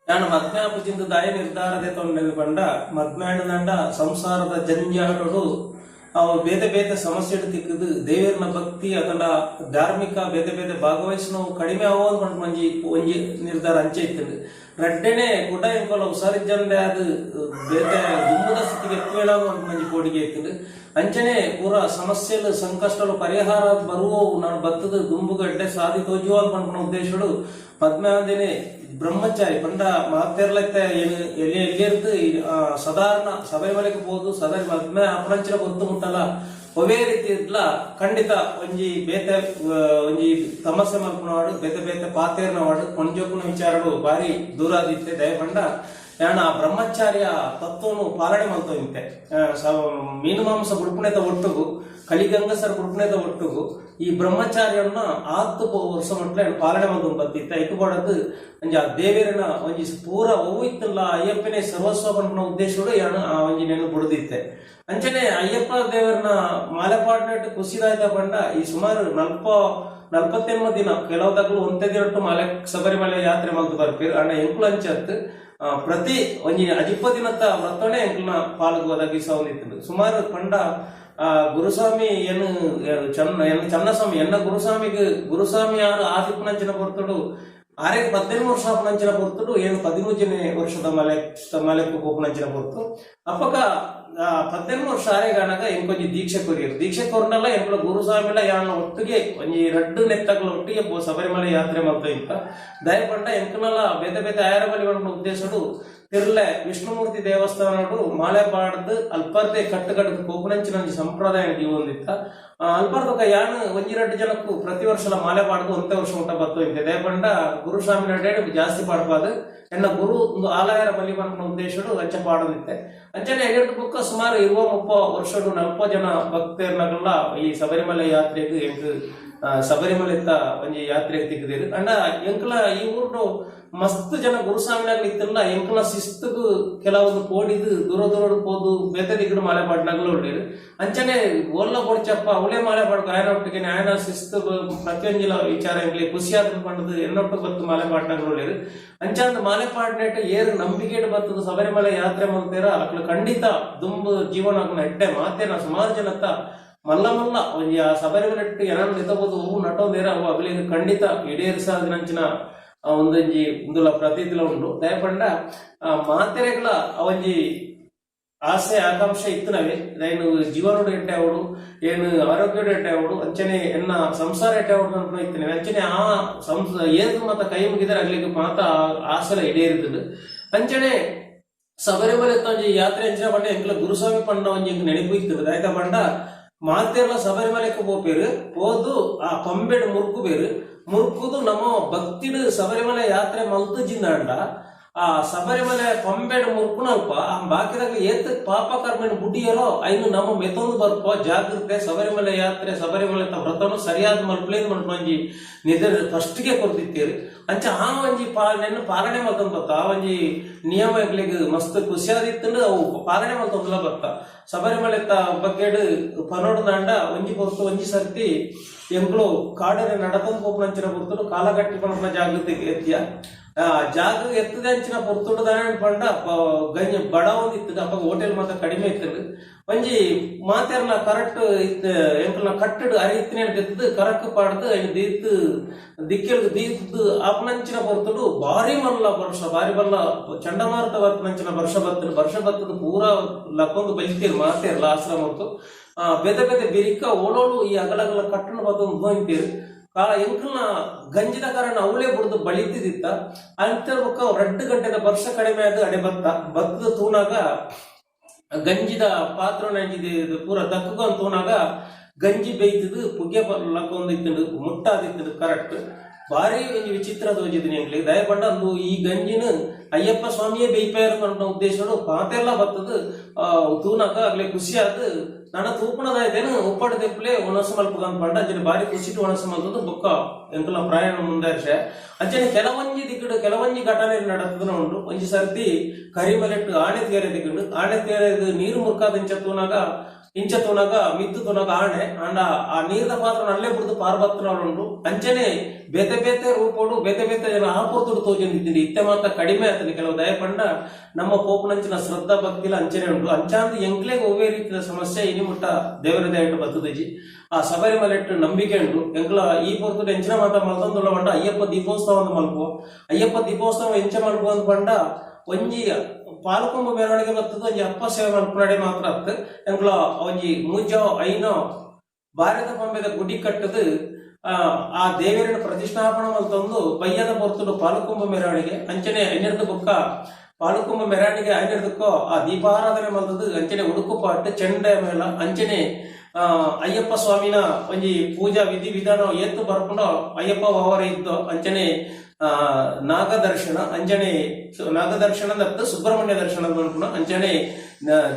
ನಾನು ಮದ್ಮ್ಯಾಪುಜಿಂದ ದಾಯ ನಿರ್ಧಾರದೆ ತೊಂದು ಬಂಡ ಮದ್ಮ್ಯಾಣದಂಡ ಸಂಸಾರದ ಜಂಜಾಟಡು ಅವು ಬೇತೆ ಬೇತೆ ಸಮಸ್ಯೆಗಳು ತಿಕ್ಕದು ದೇವರನ ಭಕ್ತಿ ಅದನ್ನ ಧಾರ್ಮಿಕ ಬೇತೆ ಬೇತೆ ಭಾಗವಹಿಸಿನ ಕಡಿಮೆ ಆಗೋದು ಬಂದು ಮಂಜಿ ಒಂಜಿ ನಿರ್ಧಾರ ಅಂಚೆ ಇತ್ತು ರಡ್ಡೆನೆ ಗುಡ್ಡ ಎಂಕೊಲ್ಲ ಉಸಾರಿಜ್ಜಂದೆ ಅದು ಬೇತೆ ದುಮ್ಮದ ಸ್ಥಿತಿಗೆ ಎತ್ತುವೇಳಾಗ ಒಂದು ಮಂಜಿ ಕೋಡಿಗೆ ಇತ್ತು ಅಂಚನೆ ಪೂರ ಸಮಸ್ಯೆಲು ಸಂಕಷ್ಟಲು ಪರಿಹಾರ ಬರುವವು ನಾನು ಬತ್ತದ ದುಂಬುಗಡ್ಡೆ ಸಾಧಿ ತೋಜುವ ಅನ್ಕೊಂಡ ಉದ್ದೇಶಗಳು ಪದ್ಮಾವಧಿನೇ ಬ್ರಹ್ಮಚಾರಿ ಪಂಡ ಮಾತೆರ್ಲೈತೆ ಎಲ್ಲಿರ್ದು ಸಾಧಾರಣ ಸಭೆ ಮನೆಗೆ ಹೋದು ಸದಾ ಪದ್ಮ ಅಪರಂಚನ ಗೊತ್ತು ಮುಟ್ಟಲ್ಲ ಒವೇ ರೀತಿ ಇದ್ಲ ಖಂಡಿತ ಒಂಜಿ ಬೇತೆ ಒಂಜಿ ತಮಸ್ಸೆ ಮಲ್ಪನವಾಡು ಬೇತೆ ಬೇತೆ ಪಾತೇರ್ನವಾಡು ಕೊಂಜೋಪುನ ವಿಚಾರಗಳು ಬಾರಿ ದೂರ ಆದಿತ್ತೆ ದಯಪಂಡ ಯಾಣ ಬ್ರಹ್ಮಚಾರ್ಯ ತತ್ವನು ಪಾಲನೆ ಮಲ್ತೋಂತೆ ಮೀನು ಮಾಂಸ ಬುಡ್ಪುಣೆದ ಒಟ್ಟುಗು ಕಲಿಗಂಗಸರ ಬುಡ್ಪುಣೆದ ಒಟ್ಟುಗು ಈ ಬ್ರಹ್ಮಚಾರ್ಯನ್ನ 10 ವರ್ಷ ಮಟ್ಲೆ ಪಾಲನೆ ಮಂದು ಬತ್ತಿತ್ತ ಇಕ್ಕಬಾಡದು ಒಂಜಿ ಆ ದೇವೇರನ ಒಂಜಿ ಪೂರ ಒವ್ವು ಇತ್ತಲ್ಲ ಅಯ್ಯಪ್ಪನೇ ಸರ್ವಸ್ವ ಪಂಪನ ಉದ್ದೇಶಗಳು ಯಾಣ ಆ ಒಂಜಿ ನೆನು ಬುಡದಿತ್ತೆ ಅಂಚನೆ ಅಯ್ಯಪ್ಪ ದೇವರನ್ನ ಮಾಲೆಪಾಡ್ನೆಟ್ಟು ಕುಸಿದಾಯ್ತ ಪಂಡ ಈ ಸುಮಾರು 48 ದಿನ ಕೆಲವದಾಗಲು ಒಂದೇ ದಿನಟ್ಟು ಮಾಲೆ ಶಬರಿಮಲೆ ಯಾತ್ರೆ ಮಲ್ತು ಬರ್ಪೇರು ಅಣ್ಣ ಎಂಕುಲು ಅಂಚತ್ತು ಪ್ರತಿ ಒಂಜಿ 20 ದಿನದ ವ್ರತನೇ ಎಂಕಲ್ನ ಪಾಲ್ಗೋದಾಗಿ ಸೌಂದಿತ್ತು ಸುಮಾರು ಪಂಡ ಗುರುಸ್ವಾಮಿ ಏನು ಚನ್ನಸ್ವಾಮಿ ಎನ್ನ ಗುರುಸ್ವಾಮಿ ಯಾರು ಆದಿಪ್ಪನಂಚಿನ ಹೊರತುಡು 18 ವರ್ಷ ಅಪ್ಪನಂಚಿನ ಹೊರತುಡು ಏನು 13ನೇ ವರ್ಷದ ಮಲೆಕ್ಕು ಹೋಪನಂಚಿನ ಹೊರತು ಅಪ್ಪಗ 18 ವರ್ಷ ಆರೆಗಾನಾಗ ಎಂಕೊಂಜಿ ದೀಕ್ಷೆ ಕೊರಿಯರು ದೀಕ್ಷೆ ಕೊರನಲ್ಲ ಎಂಕುಲ ಗುರುಸ್ವಾಮಿಲ ಯಾನ ಒಟ್ಟಿಗೆ ಒಂಜಿ 2 ನೆತ್ತಗಳ ಒಟ್ಟಿಗೆ ಶಬರಿಮಲೆ ಯಾತ್ರೆ ಮಾಡ್ತಾ ಇಂತ ದಯಪಂಡ ಎಂಕನಲ್ಲ ಬೇತೆ ಬೇತೆ ಆಯರಬಲಿ ಬಂಡ ಉದ್ದೇಶಡು ತಿರ್ಲೆ ವಿಷ್ಣುಮೂರ್ತಿ ದೇವಸ್ಥಾನಡು ಮಾಲೆಪಾಡ್ದು ಅಲ್ಪರ್ದೆ ಕಟ್ಟುಗಟ್ಟದ ಕೋಪನಂಚಿನ ಸಂಪ್ರದಾಯ ಹೊಂದಿತ್ತ ಅಲ್ಪರ್ದಕ ಯಾನು ಒಂಜಿ 2 ಜನಕ್ಕೂ ಪ್ರತಿ ವರ್ಷ ಮಾಲೆಪಾಡ್ದು ಒಂದೇ ವರ್ಷ ಊಟ ಬತ್ತು ಇಂತೆ ದಯಪಂಡ ಗುರುಸ್ವಾಮಿ ನಡೆ ಜಾಸ್ತಿ ಪಾಡ್ಬಾದು ಎನ್ನ ಗುರು ಒಂದು ಆಲಯರ ಬಲಿ ಬಂದ ಉದ್ದೇಶಡು ಅಂಚೆ ಪಾಡೋದಿತ್ತೆ ಅಂಚನೆ ಎಗಟ್ಟು ಬುಕ್ಕ ಸುಮಾರು 20-30 ವರ್ಷಡು 40 ಜನ ಭಕ್ತರ್ನಗಲ್ಲ ಈ ಶಬರಿಮಲೆ ಯಾತ್ರೆಗೆ ಎಂಕ್ ಶಬರಿಮಲೆ ಒಂಜಿ ಯಾತ್ರೆಗೆ ತಿಕ್ಕದಿರು ಅಂಡ ಎಂಕಲ ಈ ಊರು ಮಸ್ತ್ ಜನ ಗುರುಸ್ವಾಮಿನಾಗ್ಲಿ ಇತ್ತಲ್ಲ ಎಂಕಲ ಶಿಸ್ತುಗು ಕೆಲವೊಂದು ಕೋಡಿದು ದೂರ ದೂರ ಹೋದು ಬೇತೆ ದಿಕ್ಕಡು ಮಾಲೆ ಪಾಡ್ನಾಗಲು ಒಳ್ಳೇರು ಅಂಚನೆ ಓಲ್ಲ ಕೊಡ್ಚಪ್ಪ ಅವಳೇ ಮಾಲೆ ಪಾಡ್ಕ ಆಯನ ಒಟ್ಟಿಗೆ ಆಯನ ಶಿಸ್ತು ಪ್ರತಿಯೊಂಜಿಲ ವಿಚಾರ ಎಂಗ್ಲಿ ಖುಷಿಯಾದ ಪಂಡದು ಎನ್ನೊಟ್ಟು ಬತ್ತು ಮಾಲೆ ಪಾಡ್ನಾಗಲು ಒಳ್ಳೇರು ಅಂಚಂದ ಮಾಲೆ ಪಾಡ್ನೆಟ್ಟು ಏರು ನಂಬಿಕೆ ಬರ್ತದ ಶಬರಿಮಲೆ ಯಾತ್ರೆ ಮಾಡ್ತೀರ ಅಕ್ಲು ಖಂಡಿತ ದುಂಬು ಜೀವನ ಎಡ್ಡೆ ಮಾತೇನ ಸುಮಾರು ಜನತ್ತ ಮಲ್ಲ ಮಲ್ಲ ಒಂಜಿ ಆ ಶಬರಿಮಲೆಟ್ಟು ಏನಾದ್ರು ನಿಂತಬಹುದು ಹೂ ನಟೋದೇರ ಅವು ಅಗಲಿಗೆ ಖಂಡಿತ ಈಡೇರಿಸಾದಿನಂಚಿನ ಒಂದೊಂಜಿ ಇಂದುಲ ಪ್ರತೀತಿಲ ಉಂಡು ದಯಪಂಡ ಮಾತೆರೆಗಳ ಒಂಜಿ ಆಸೆ ಆಕಾಂಕ್ಷೆ ಇತ್ತನವೆ ಏನು ಜೀವನೋಡು ಎಟ್ಟೆ ಅವಡು ಏನು ಆರೋಗ್ಯಡು ಎಟ್ಟೆ ಅವಡು ಅಂಚನೆ ಎನ್ನ ಸಂಸಾರ ಎಟ್ಟೆ ಅವಡು ಅಂತ ಇತ್ತನೆ ಅಂಚನೆ ಆ ಏನು ಮತ್ತ ಕೈ ಮುಗಿದರೆ ಅಗ್ಲಿಗೆ ಮಾತ ಆಸೆಲ ಈಡೇರಿದ್ದು ಅಂಚನೆ ಶಬರಿಮಲೆ ಒಂಜಿ ಯಾತ್ರೆ ಅಂಚಿನ ಪಂಡ ಎಂಕ್ಲ ಗುರುಸ್ವಾಮಿ ಪಂಡ ಒಂಜಿ ನೆನಪು ಇರ್ತದೆ ಆಯ್ತಾ ಪಂಡ ಮಾತೆರ್ಲ ಶಬರಿಮಲೆಗೆ ಹೋಗ್ಬೇರು ಹೋದು ಆ ಪಂಬೆಡು ಮುರುಕು ಬೇರು ಮುರುಕುದು ನಮ್ಮ ಭಕ್ತಿಡು ಶಬರಿಮಲೆ ಯಾತ್ರೆ ಮಲ್ತುಜಿಂದ ಆ ಶಬರಿಮಲೆ ಪಂಬೆಡು ಮುರುಕುನಲ್ಪ ಆ ಬಾಕಿದಾಗ ಏತ್ ಪಾಪ ಕರ್ಮೆನ ಬುಡ್ಡಿಯರೋ ಐನು ನಮ್ಮ ಮೆತ್ತೊಂದು ಬರ್ಪ ಜಾಗೃತೆ ಶಬರಿಮಲೆ ಯಾತ್ರೆ ಶಬರಿಮಲೆ ವ್ರತನು ಸರಿಯಾದ ಮಲ್ಪಲೇದು ಮಲ್ಪಂಜಿ ನಿದ್ರ ಫಸ್ಟ್ಗೆ ಕೊಡ್ತಿತ್ತೇರಿ ಅಂಚ ಆ ಒಂಜಿ ನೆನ್ನು ಪಾಲನೆ ಮಲ್ತಂದ್ ಬತ್ತ ಆ ಒಂಜಿ ನಿಯಮಗಳಿಗೆ ಮಸ್ತ್ ಖುಷಿಯಾದಿತ್ತು ಅವು ಪಾಲನೆ ಮಲ್ತಂದ್ಲ ಬತ್ತ ಶಬರಿಮಲೆ ಬಗ್ಗೆಡು ಪನೋಡು ದಾಂಡ ಒಂಜಿ ಹೊರತು ಒಂಜಿ ಸರ್ತಿ ಎಂಕ್ಳು ಕಾಡನೆ ನಡತಂದು ಹೋಪನಂಚಿನ ಹೊರತು ಕಾಲಗಟ್ಟಿ ಪಣನ ಜಾಗೃತಿಗೆ ಎತ್ತಿಯ ಜಾಗ ಎತ್ತದ ಅಂಚಿನ ಪೊರ್ತುಡು ದಾಣ ಪಂಡ ಗಂಜ ಬಡ ಒಂದಿತ್ತು ಅಪ್ಪ ಹೋಟೆಲ್ ಮಾತ್ರ ಕಡಿಮೆ ಇತ್ತು ಒಂಜಿ ಮಾತೆರ್ನ ಕರೆಕ್ಟ್ ಇತ್ತು ಎಂಕಲ್ನ ಕಟ್ಟಡು ಅರಿತಿನ ಎತ್ತದು ಕರಕ್ ಪಾಡ್ದು ದೀತ್ ದಿಕ್ಕೆಲ್ಗೆ ದೀತ್ ಅಪನಂಚಿನ ಪೊರ್ತುಡು ಭಾರಿ ಮಲ್ಲ ವರ್ಷ ಭಾರಿ ಬಲ್ಲ ಚಂಡಮಾರುತ ಬರ್ತನಂಚಿನ ವರ್ಷ ಬತ್ತದ ಪೂರಾ ಲಕ್ಕೊಂದು ಬೈತೀರಿ ಮಾತೆರ್ಲ ಆಶ್ರಮ ಹೊರತು ಬೇತೆ ಬೇತೆ ಬಿರಿಕ ಓಡೋಡು ಈ ಅಗಲಗಲ ಕಟ್ಟಣ ಬತ್ತೊಂದು ಹೋಯ್ತೀರಿ ಎಂಕಲ್ನ ಗಂಜಿದ ಕಾರಣ ಅವಳೇ ಬುಡ್ದು ಬಳಿತಿದ್ದಿತ್ತ ಅಂತ 2 ಗಂಟೆದ ವರ್ಷ ಕಡಿಮೆ ಆದ ಅಡೆ ಭತ್ತದ ತೂನಾಗ ಗಂಜಿದ ಪಾತ್ರ ನಂಜಿದ ಪೂರ ದಕ್ಕಗ ತೂನಾಗ ಗಂಜಿ ಬೇಯ್ತದು ಪುಗ್ಗೆ ಲಕ್ಕೊಂದು ಇತ್ತು ಮುಟ್ಟಾದಿತ್ತು ಕರೆಕ್ಟ್ ಭಾರಿ ಒಂಜಿ ವಿಚಿತ್ರ ತೋಜಿದ್ದೀನಿ ಎಂಗ್ಲಿ ದಯಪಂಡ ಅಂದು ಈ ಗಂಜಿನ ಅಯ್ಯಪ್ಪ ಸ್ವಾಮಿಯೇ ಬೇಯ್ಪಾರು ಅನ್ನೋ ಉದ್ದೇಶನು ಪಾತೆಲ್ಲ ಬತ್ತದು ತೂನಾಗ ಆಗ್ಲೇ ಖುಷಿಯಾದ ನನ್ನ ತೂಪಣದಾಯ್ತೇನು ಉಪ್ಪಡು ತೆಪ್ಪಲೆ ಒಣಸ ಮಲ್ಪಗಂತ ಪಂಡ ಅಂಚನೆ ಬಾರಿ ಖುಷಿಟ್ಟು ಒಣಸ ಮಲ್ತದ್ದು ಬೊಕ್ಕ ಎಂಕಲ ಪ್ರಯಾಣ ಮುಂದಾರ್ಷ ಅಂಚನೆ ಕೆಲವೊಂಜಿ ದಿಕ್ಕಡು ಕೆಲವೊಂಜಿ ಘಟನೆ ನಡತದನ ಉಂಟು ಒಂಜಿ ಸರ್ತಿ ಕರಿಮಲೆಟ್ಟು ಆಣೆತ್ಗೆರೆ ದಿಕ್ಕಂಡು ಆಣೆತ್ಗೆರೆ ನೀರು ಮುರ್ಕಾದಂಚ ತೂನಾಗ ಇಂಚ ತುನಗ ಮಿದ್ದು ತುನಗ ಆಣೆ ಅಂಡ ಆ ನೀರ್ದ ಪಾತ್ರ ನಲ್ಲೇ ಬಿಡ್ದು ಪಾರ್ಬತ್ತನುಂಡು ಅಂಚನೆ ಬೇತೆ ಬೇತೆ ರೂಪೋಡು ಬೇತೆ ಬೇತೆ ಜನ ಆಪುರ್ತುಡು ತೋಜಂದಿದ್ದೀನಿ ಇತ್ತೆ ಮಾತ್ರ ಕಡಿಮೆ ಆತನಿ ಕೆಲವು ದಯಪಂಡ ನಮ್ಮ ಪೋಪುನಂಚಿನ ಶ್ರದ್ಧಾ ಭಕ್ತಿಲ ಅಂಚನೆ ಉಂಟು ಅಂಚಾಂದು ಎಂಕ್ಲೆಗ್ ಒವ್ವೇ ರೀತಿಯ ಸಮಸ್ಯೆ ಇನಿ ಮುಟ್ಟ ದೇವರ ದಯಟ್ಟು ಬತ್ತದಜಿ ಆ ಶಬರಿಮಲೆ ನಂಬಿಕೆ ಉಂಟು ಎಂಕ್ಲ ಈ ಪೊರ್ತುಡು ಎಂಚಿನ ಮಾತ ಮಲ್ತೊಂದುಲ್ಲ ಪಂಡ ಅಯ್ಯಪ್ಪ ದೀಪೋತ್ಸವ ಮಲ್ಪುವ ಅಯ್ಯಪ್ಪ ದೀಪೋತ್ಸವ ಎಂಚ ಮಲ್ಪುವ ಅಂತ ಪಂಡ ಒಂಜಿ ಪಾಲ್ಕೊಂಬ ಮೆರವಣಿಗೆ ಬರ್ತದ ಒಂಜಿ ಅಪ್ಪ ಸೇವೆ ಮಲ್ಪುನಡೆ ಮಾತ್ರ ಅತ್ತ ಎಂಕ್ಲ ಒಂಜಿ ಮೂಜೋ ಐನೋ ಭಾರತ ಪಂಬೆದ ಗುಡಿ ಕಟ್ಟದು ಆ ದೇವರಿನ ಪ್ರತಿಷ್ಠಾಪನ ಮಲ್ತೊಂದು ಬಯ್ಯದ ಪೊರ್ತುಡು ಪಾಲುಕೊಂಬ ಮೆರವಣಿಗೆ ಅಂಚನೆ ಐನರ್ದ ಬುಕ್ಕ ಪಾಲುಕೊಂಬ ಮೆರವಣಿಗೆ ಐನರ್ದಕ್ಕೋ ಆ ದೀಪಾರಾಧನೆ ಮಲ್ತದು ಅಂಚನೆ ಉಡುಕು ಪಾಟ್ ಚೆಂಡೆ ಮೇಲ ಅಂಚನೆ ಅಯ್ಯಪ್ಪ ಸ್ವಾಮಿನ ಒಂಜಿ ಪೂಜಾ ವಿಧಿ ವಿಧಾನ ಎತ್ತು ಬರ್ಕೊಂಡು ಅಯ್ಯಪ್ಪ ಅವರ ಇದ್ದು ಅಂಚನೆ ನಾಗದರ್ಶನ ಅಂಜನೆ ನಾಗದರ್ಶನದ ಸುಬ್ರಹ್ಮಣ್ಯ ದರ್ಶನ ಬರ್ಕೊಂಡು ಅಂಚನೆ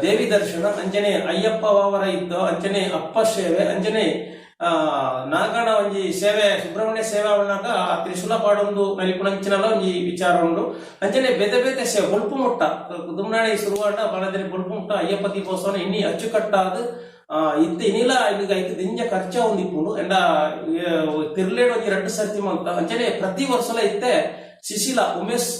ದೇವಿ ದರ್ಶನ ಅಂಚನೆ ಅಯ್ಯಪ್ಪ ಅವರ ಇದ್ದು ಅಂಚನೆ ಅಪ್ಪ ಸೇವೆ ಅಂಚನೆ ನಾಗಣ ಒಂಜಿ ಸೇವೆ ಸುಬ್ರಹ್ಮಣ್ಯ ಸೇವೆ ಅವನಾಗ ತ್ರಿಶೂಲ ಪಾಡೊಂದು ನಲಿಪುಣಂಚಿನಲ್ಲ ಒಂಜಿ ವಿಚಾರ ಉಂಡು ಅಂಚನೆ ಬೇತೆ ಬೇತೆ ಸೇವೆ ಬೊಲ್ಪು ಮುಟ್ಟ ದುಮ್ನಾಳಿ ಶುರುವಾಟ ಬಲದಲ್ಲಿ ಬೊಲ್ಪು ಮುಟ್ಟ ಅಯ್ಯಪ್ಪ ದೀಪೋತ್ಸವ ಇನ್ನಿ ಅಚ್ಚುಕಟ್ಟಾದ ಇತ್ತು ಇನ್ನಿಲ್ಲ ಈಗ ಐದು ದಿಂಜ ಖರ್ಚ ಒಂದಿಪ್ಪುಂಡು ಎಂಡ ತಿರ್ಲೇಡ್ ಒಂಜಿ 2 ಸರ್ತಿ ಮಂತ ಅಂಚನೆ ಪ್ರತಿ ವರ್ಷಲ ಇತ್ತೆ ಶಿಶಿಲ ಉಮೇಶ್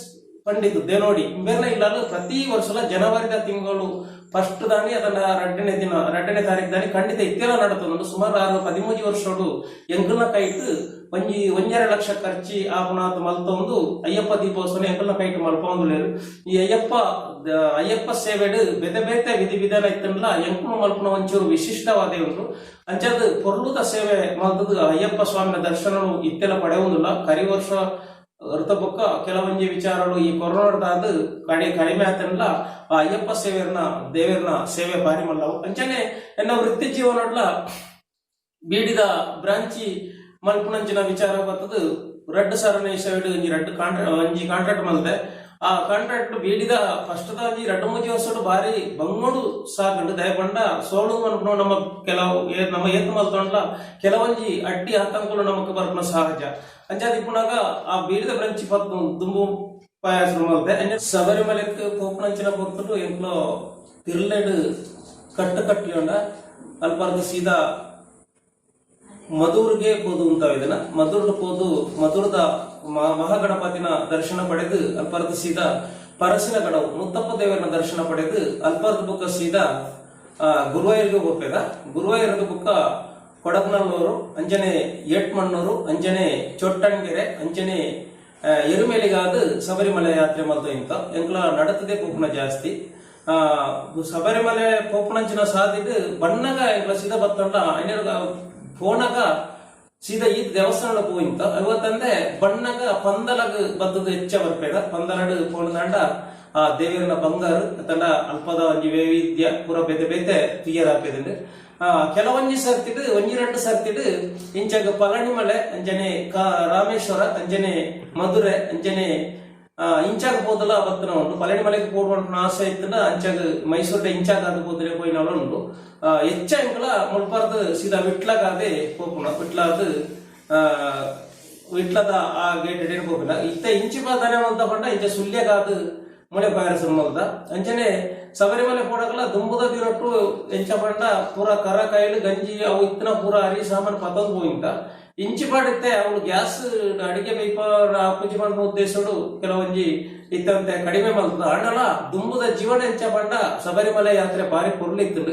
ಪಂಡಿತ್ ದೇನೋಡಿ ಬೇರೆ ಇಲ್ಲ ಪ್ರತಿ ವರ್ಷಲ ಜನವರಿದ ತಿಂಗಳು ಫಸ್ಟ್ ದಾನಿ ಅದನ್ನ 2ನೇ ತಾರೀಕು ದಾನಿ ಖಂಡಿತ ಇತ್ತೆಲ್ಲ ನಡತೊಂದು ಸುಮಾರು 13 ವರ್ಷೋಡು ಎಂಕಲ್ನ ಕೈಟ್ ಒಂಜಿ 1.5 ಲಕ್ಷ ಖರ್ಚಿ ಆಪುನಾತ್ ಮಲ್ತೊಂದು ಅಯ್ಯಪ್ಪ ದೀಪೋತ್ಸವ ಎಂಕಲ್ನ ಕೈಟ್ ಮಲ್ಪೊಂದು ಲೇರು ಈ ಅಯ್ಯಪ್ಪ ಸೇವೆಡ್ ಬೇತೆ ಬೇತೆ ವಿಧಿ ವಿಧಾನ ಇತ್ತಲ್ಲ ಎಂಕುಲು ಮಲ್ಪುನ ಒಂಚೂರು ವಿಶಿಷ್ಟವಾದೇ ಉಂಟು ಅಂಚದ್ ಪೊರ್ಲುದ ಸೇವೆ ಮಲ್ತದ ಅಯ್ಯಪ್ಪ ಸ್ವಾಮಿನ ದರ್ಶನ ಇತ್ತೆಲ್ಲ ಪಡೆಯುವುದಿಲ್ಲ ಕರಿ ವರ್ಷ ಹೊರತಬೊಕ್ಕ ಕೆಲವೊಂಜಿ ವಿಚಾರಗಳು ಈ ಕೊರೋನಾದ ಕಡಿಮೆ ಆತನಲ್ಲ ಆ ಅಯ್ಯಪ್ಪ ಸೇವೆಯನ್ನ ದೇವರನ್ನ ಸೇವೆ ಬಾರಿ ಮಲ್ಲವು ಅಂಚನೆ ಎನ್ನ ವೃತ್ತಿ ಜೀವನಡ್ಲ ಬೀಡಿದ ಬ್ರಾಂಚಿ ಮಲ್ಪುನಂಚಿನ ವಿಚಾರ ಬರ್ತದ ರೆಡ್ ಸರಣಿ ಸೈಡ್ ಒಂಜಿ ಕಾಂಟ್ರಾಕ್ಟ್ ಮಲ್ದೆ ಆ ಕಾಂಟ್ರಾಕ್ಟ್ ಬೀಡಿದ ಫಸ್ಟ್ ಒಂಜಿ 2-3 ವರ್ಷ ಬಾರಿ ಬಂಗೋಡು ಸಾಕಂಡು ದಯಪಂಡ ಸೋಳು ಮಲ್ಪುನ ನಮ್ಮ ಕೆಲವು ನಮ್ಮ ಏತ್ ಮಲ್ತೊಂಡ್ಲ ಕೆಲವೊಂಜಿ ಅಡ್ಡಿ ಆತಂಕಗಳು ನಮಕ್ ಬರ್ಪನ ಸಹಜ ಅಂಚಾದಿಪ್ಪುನಾಗ ಆ ಬೀಡಿದ ಬ್ರಂಚಿ ಪತ್ತು ದುಂಬು ಪಾಯಸ ಮಲ್ದೆ ಶಬರಿಮಲೆಕ್ ಪೋಪುನಂಚಿನ ಪೊರ್ತುಡು ಎಂಕ್ಲೋ ತಿರ್ಲೆಡ್ ಕಟ್ಟಿ ಉಂಡ ಅಲ್ಪರ್ದು ಸೀದಾ ಮಧೂರ್ಗೆ ಪೋದು ಉಂಟಾವಿದನ ಮಧುರ್ಡ್ ಪೋದು ಮಧುರದ ಮಹಾಗಣಪತಿನ ದರ್ಶನ ಪಡೆದು ಅಲ್ಪರ್ದು ಸೀದಾ ಪರಸಿನ ಗಡವು ಮುತ್ತಪ್ಪ ದೇವರನ ದರ್ಶನ ಪಡೆದು ಅಲ್ಪರ್ದು ಬುಕ್ಕ ಸೀದಾ ಗುರುವಾಯೂರ್ಗೆ ಹೋಗ್ಬೇದ ಗುರುವಾಯೂರ್ದ ಬುಕ್ಕ ಕೊಡಗ್ನಲ್ಲೂರು ಅಂಜನೆ ಏಟ್ಮಣ್ಣೂರು ಅಂಜನೆ ಚೊಟ್ಟಣಗೆರೆ ಅಂಜನೆ ಎರುಮೇಲಿಗಾದ ಶಬರಿಮಲೆ ಯಾತ್ರೆ ಮಲ್ತು ಇಂತ ಎಂಕ್ಲ ನಡತದೆ ಪೋಪುನ ಜಾಸ್ತಿ ಶಬರಿಮಲೆ ಪೋಪುನಂಚಿನ ಸಾಧಿದ್ ಬಣ್ಣಗ ಎಂಕ್ಲ ಸೀದಾ ಬತ್ತಂಡ ಫೋನಾಗ ಸೀದಾ ಈ ದೇವಸ್ಥಾನ ಹೋಯಿಂತ ಇವತ್ತಂದೆ ಬಣ್ಣಗ ಪಂದಲಗ ಬದ್ದದು ಹೆಚ್ಚ ಬರ್ಪೇದ ಪಂದಲಡ್ ಪೋಣದಂಡ ಆ ದೇವರನ ಬಂಗಾರ ಅತಂಡ ಅಲ್ಪದ ಒಂಜಿ ವೈವಿಧ್ಯ ಪೂರ ಬೇತೆ ಬೇತೆ ಕ್ಲಿಯರ್ ಆಪೇದಂಡ್ ಕೆಲವೊಂಜಿ ಸರ್ತಿಡ್ 1-2 ಸರ್ತಿಡ್ ಇಂಚಾಗ ಪಳನಿಮಲೆ ಅಂಜನೆ ರಾಮೇಶ್ವರ ಅಂಜನೆ ಮಧುರೆ ಅಂಜನೆ ಇಂಚಾಗ ಪೋದಲ ಬತ್ತನ ಉಂಟು ಪಳನಿಮಲೆಗೆ ಪೋಡುವಂತ ಆಸೆ ಇತ್ತಂಡ ಅಂಚಾಗ ಮೈಸೂರಿನ ಇಂಚಾಗ ಅದು ಪೋದ್ರೆ ಪೋಯಿನವಳ ಉಂಟು ಹೆಚ್ಚ ಎಂಕಲ ಮುಲ್ಪಾರ್ದು ಸೀದಾ ವಿಟ್ಲಗಾದೆ ಪೋಪುನ ವಿಟ್ಲದ ಆ ಗೇಟ್ ಎಡೆ ಪೋಪಿನ ಇತ್ತ ಇಂಚಿ ಬಾದಾನೆ ಅಂತ ಪಂಡ ಇಂಚ ಸುಲ್ಯಗಾದ ಮುಳೆ ಪಾಯರಸ ಮಲ್ದ ಅಂಚನೆ ಶಬರಿಮಲೆ ಪೋಡಕಲ್ಲ ದುಂಬುದ ದಿನಟ್ಟು ಎಂಚ ಪಂಡ ಪೂರ ಕರ ಕಾಯಿಲು ಗಂಜಿ ಅವು ಇತ್ತನ ಪೂರ ಅರಿ ಸಾಮಾನು ಪತಂದು ಹೋಯಿಂತ ಇಂಚಿ ಪಾಡಿತ್ತೆ ಅವಳು ಗ್ಯಾಸ್ ಅಡಿಗೆ ಬೈಪ ಪೂಜೆ ಮಾಡುವ ಉದ್ದೇಶಡು ಕೆಲವೊಂಜಿ ಇತ್ತಂತೆ ಕಡಿಮೆ ಮಲ್ತದ ಅಣ್ಣಲ ದುಂಬುದ ಜೀವನ ಎಂಚ ಪಂಡ ಶಬರಿಮಲೆ ಯಾತ್ರೆ ಬಾರಿ ಪೊರ್ಲಿತ್ತು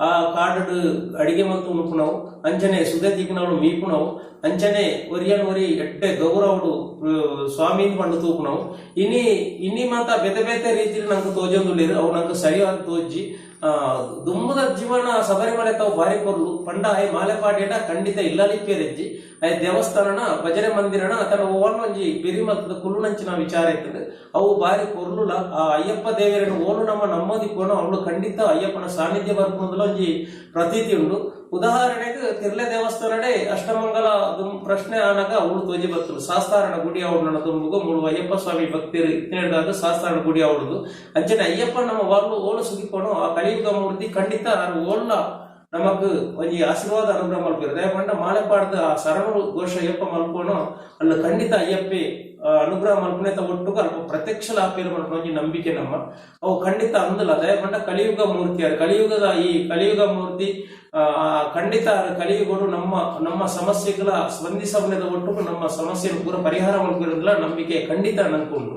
ಆ ಕಾಡು ಅಡಿಗೆ ಮಲ್ತು ಉಣುಪುಣವು ಅಂಚನೆ ಸುದೆ ದಿಕ್ಕಿನವಳು ಮೀಪುಣವು ಅಂಚನೆ ಒರಿ ಎಡ್ಡೆ ಗೌರವಡು ಸ್ವಾಮಿ ಪಂಡು ತೂಪುಣವು ಇನ್ನಿ ಮಾತ ಬೇತೆ ಬೇತೆ ರೀತಿಯಲ್ಲಿ ನಂಗೆ ತೋಜೊಂದುಲ್ಲಿರು ಅವು ನಂಗೆ ಸರಿಯಾದ ತೋಜಿ ದುಂಬದ ಜೀವನ ಶಬರಿಮಲೆ ತಾವು ಬಾರಿ ಕೊರ್ಲು ಪಂಡ ಐ ಮಾಲೆಪಾಡಿಯಡ ಖಂಡಿತ ಇಲ್ಲಲಿಪ್ಪೇರೆಜ್ಜಿ ಐ ದೇವಸ್ಥಾನನ ಭಜನೆ ಮಂದಿರನ ತನ್ನ ಓನೊಂಜಿ ಬಿರಿಮತ್ತದ ಕುಲ್ಲುನಂಚಿನ ವಿಚಾರ ಇರ್ತದೆ ಅವು ಬಾರಿ ಕೊರ್ಲುಲ ಆ ಅಯ್ಯಪ್ಪ ದೇವರನ್ನು ಓನು ನಮ್ಮದಿ ಕೋನು ಅವಳು ಖಂಡಿತ ಅಯ್ಯಪ್ಪನ ಸಾನ್ನಿಧ್ಯ ಬರ್ಕೊಂಡಲ್ಲ ಒಂಜಿ ಪ್ರತೀತಿ ಉಂಡು ಉದಾಹರಣೆಗೆ ತಿರ್ಲೆ ದೇವಸ್ಥಾನಡೆ ಅಷ್ಟಮಂಗಲ ಪ್ರಶ್ನೆ ಆನಾಗ ಅವಳು ತೋಜಿ ಬರ್ತಳು ಶಾಸ್ತಾರಣ ಗುಡಿ ಅವಳು ತುಂಬುಗು ಮೂಳು ಅಯ್ಯಪ್ಪ ಸ್ವಾಮಿ ಭಕ್ತಿರು ಇತ್ತಿನ ಶಾಸ್ತಾರಣ ಗುಡಿ ಅವಳದು ಅಂಚನೆ ಅಯ್ಯಪ್ಪ ನಮ್ಮ ವಾಲು ಓಳು ಸುಗಿಕೊಂಡು ಆ ಕಲಿಯುಗ ಮೂರ್ತಿ ಖಂಡಿತ ಓಲ್ಲ ನಮಕ್ ಒಂಜಿ ಆಶೀರ್ವಾದ ಅನುಗ್ರಹ ಮಲ್ಪಿರು ದಯಪಂಡ ಮಾಲೆ ಪಾಡ್ದ ಆ ಸರಗಳು ಘೋಷ ಅಯ್ಯಪ್ಪ ಮಲ್ಕೋನು ಅಲ್ಲ ಖಂಡಿತ ಅಯ್ಯಪ್ಪಿ ಅನುಗ್ರಹ ಮಲ್ಪನೆತ ಒಟ್ಟುಗ ಅಲ್ಪ ಪ್ರತ್ಯಕ್ಷ ಲಾಪೇರು ಮಲ್ಪನ ನಂಬಿಕೆ ನಮ್ಮ ಅವು ಖಂಡಿತ ಅಂದಲ್ಲ ದಯ ಪಂಡ ಕಲಿಯುಗ ಮೂರ್ತಿ ಕಲಿಯುಗದ ಈ ಕಲಿಯುಗ ಮೂರ್ತಿ ಖಂಡಿತ ಕಲಿಯುಗರು ನಮ್ಮ ಸಮಸ್ಯೆಗಳ ಸ್ಪಂದಿಸಬಲ್ಲದ ಒಟ್ಟು ನಮ್ಮ ಸಮಸ್ಯೆಯನ್ನು ಪೂರ ಪರಿಹಾರ ಮಾಡ್ಕೊಳ್ಳೋದಿಲ್ಲ ನಂಬಿಕೆ ಖಂಡಿತ ನಂಬ್ಕೊಂಡು